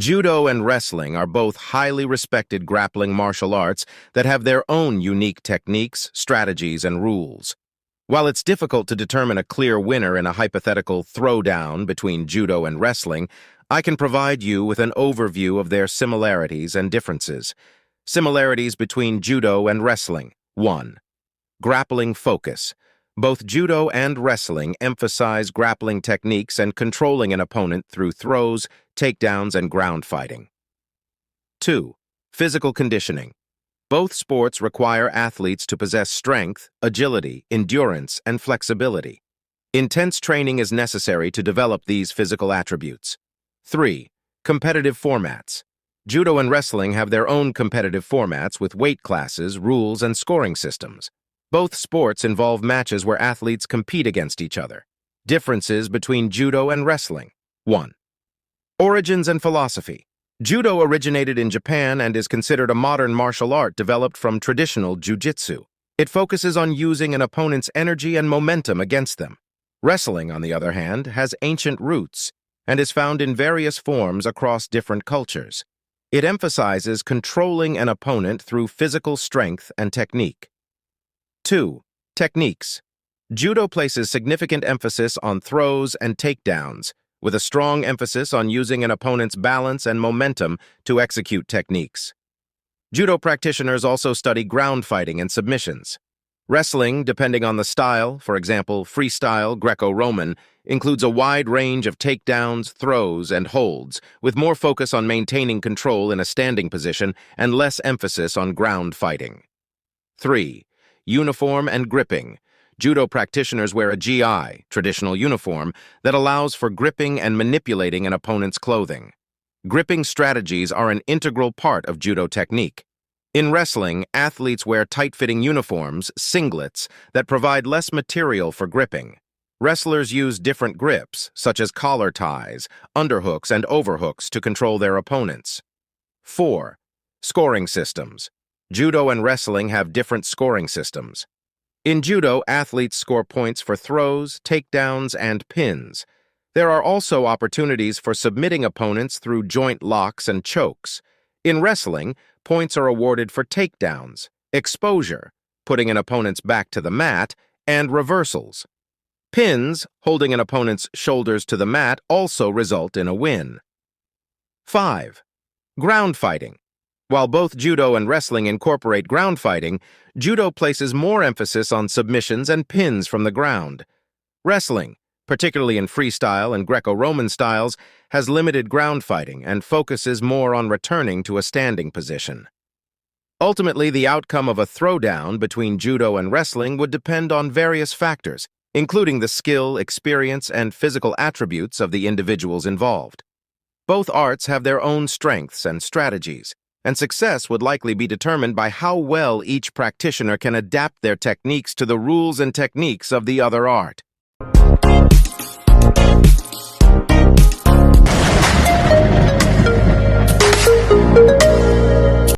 Judo and wrestling are both highly respected grappling martial arts that have their own unique techniques, strategies, and rules. While it's difficult to determine a clear winner in a hypothetical throwdown between judo and wrestling, I can provide you with an overview of their similarities and differences. Similarities between judo and wrestling. 1. Grappling focus. Both judo and wrestling emphasize grappling techniques and controlling an opponent through throws, takedowns, and ground fighting. 2. Physical conditioning. Both sports require athletes to possess strength, agility, endurance, and flexibility. Intense training is necessary to develop these physical attributes. 3. Competitive formats. Judo and wrestling have their own competitive formats with weight classes, rules, and scoring systems. Both sports involve matches where athletes compete against each other. Differences between judo and wrestling. 1. Origins and philosophy. Judo originated in Japan and is considered a modern martial art developed from traditional Jiu-Jitsu. It focuses on using an opponent's energy and momentum against them. Wrestling, on the other hand, has ancient roots and is found in various forms across different cultures. It emphasizes controlling an opponent through physical strength and technique. 2. Techniques. Judo places significant emphasis on throws and takedowns, with a strong emphasis on using an opponent's balance and momentum to execute techniques. Judo practitioners also study ground fighting and submissions. Wrestling, depending on the style, for example, freestyle, Greco-Roman, includes a wide range of takedowns, throws, and holds, with more focus on maintaining control in a standing position and less emphasis on ground fighting. 3. Uniform and gripping. Judo practitioners wear a gi, traditional uniform, that allows for gripping and manipulating an opponent's clothing. Gripping strategies are an integral part of judo technique. In wrestling, athletes wear tight-fitting uniforms, singlets, that provide less material for gripping. Wrestlers use different grips, such as collar ties, underhooks, and overhooks to control their opponents. 4. Scoring systems. Judo and wrestling have different scoring systems. In judo, athletes score points for throws, takedowns, and pins. There are also opportunities for submitting opponents through joint locks and chokes. In wrestling, points are awarded for takedowns, exposure, putting an opponent's back to the mat, and reversals. Pins, holding an opponent's shoulders to the mat, also result in a win. 5. Ground fighting. While both judo and wrestling incorporate ground fighting, judo places more emphasis on submissions and pins from the ground. Wrestling, particularly in freestyle and Greco-Roman styles, has limited ground fighting and focuses more on returning to a standing position. Ultimately, the outcome of a throwdown between judo and wrestling would depend on various factors, including the skill, experience, and physical attributes of the individuals involved. Both arts have their own strengths and strategies, and success would likely be determined by how well each practitioner can adapt their techniques to the rules and techniques of the other art.